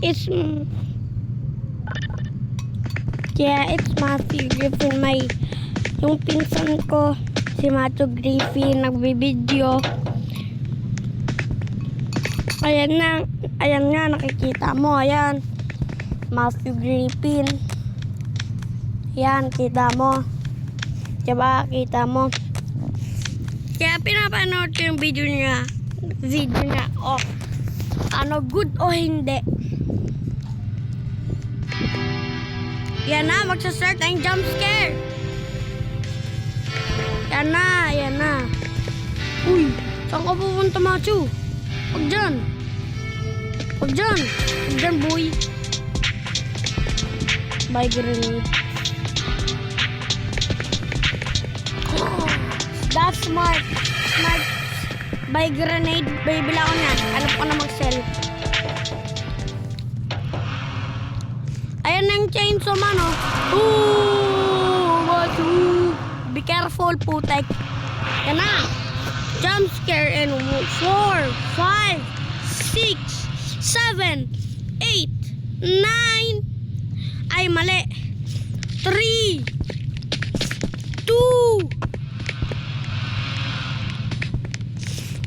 It's it's Matthew Griffin. Yung pinsan ko, si Matthew Griffin, nagbibideo. Ayan nga, nakikita mo, ayan. Matthew Griffin. Ayan, kita mo. Diba, kita mo. Kaya pinapanood ko yung video niya. Oh, ano, good o hindi. Yan na, magsastart ang jump scare. Yan na. Uy, saan ka pupunta, Machu? Huwag dyan, boy. By grenade. Oh, that's smart. By grenade, bibila ko niyan. Alam ko na mag-sell. Ayan ang chainsaw man, oh. Ooh, be careful, putek. Yan na. Jump scare in 4, 5, 6, 7, 8, 9. Ay, mali. 3, 2,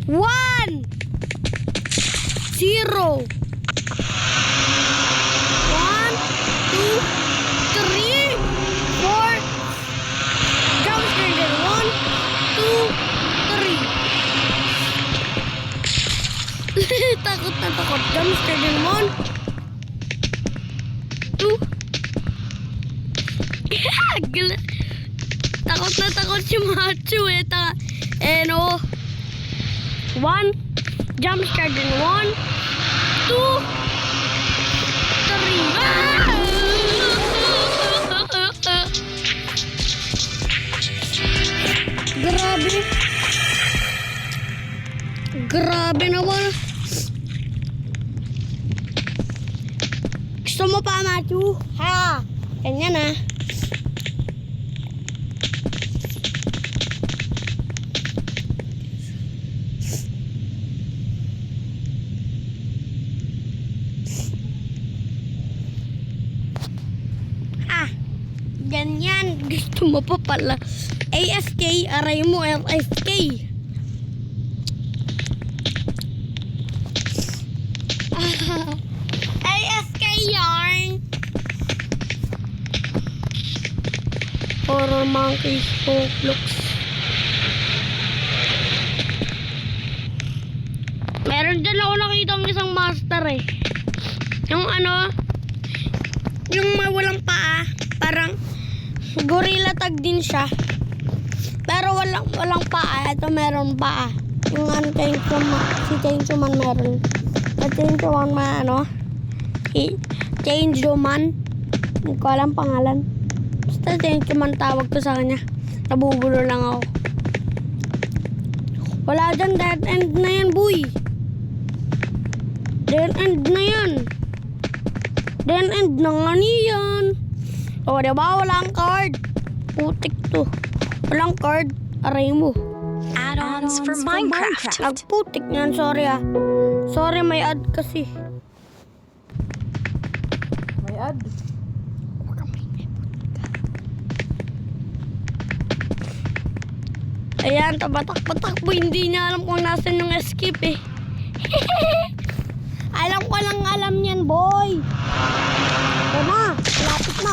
1, 0. 1, 2, 3, 4. Jump scare din. 1, 2, 3. Takot na takot. Jump scare din. 1, 2. Takot na takot si Machu eh. No. 1. Jump scare din. 1, 2, 3. Grabe naman. Gusto mo pa, Machu? Ha? Ganyan na. Ganyan. Gusto mo pa pala. AFK, aray mo, AFK. AFK yarn. Horror monkeys, looks. Meron dyan ako nakita ng isang master eh. Yung ano, yung walang paa, parang gorilla tag din siya. Pero walang paa. Ito meron paa. Yung ano, si Chainsaw Man meron. At Chainsaw Man si Chainsaw Man. Hindi ko alam pangalan. Basta Chainsaw Man tawag ko sa kanya. Nabubulo lang ako. Wala dyan, dead end na yan, boy. Dead end na yan. Dead end na nga niyan. O, diba? Walang card. Putik to. Walang card. Aray mo. Add-ons for Minecraft. Nagputik niyan. Sorry ah. Sorry, may ad kasi. May ad? Ayan, tabatak-batakbo. Hindi niya alam kung nasan yung escape eh. Alam ko lang alam niyan, boy. Ito na. Lapit na.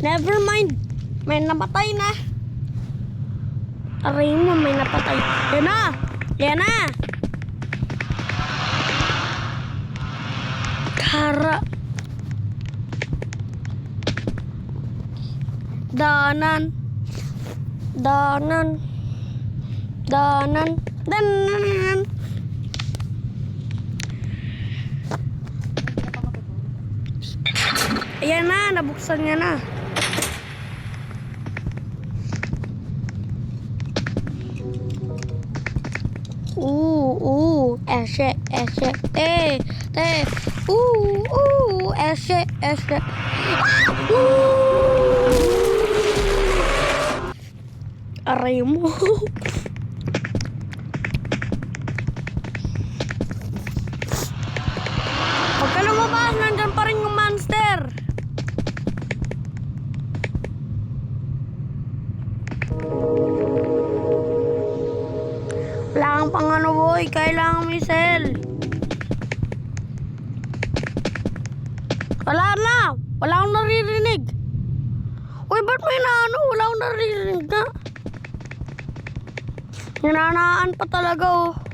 Never mind. May napatay na. Aray mo, may napatay. Yan na. Yan na. Kara. Danan. Ayan na, nabuksan niya na. Eshe, eshe. Aray mo. Huwag ka lumabas. pang ano boy, kailangan may cell. Wala na! Wala akong naririnig. Uy, ba't may naano? Wala akong naririnig na. Hinanaan pa talaga oh.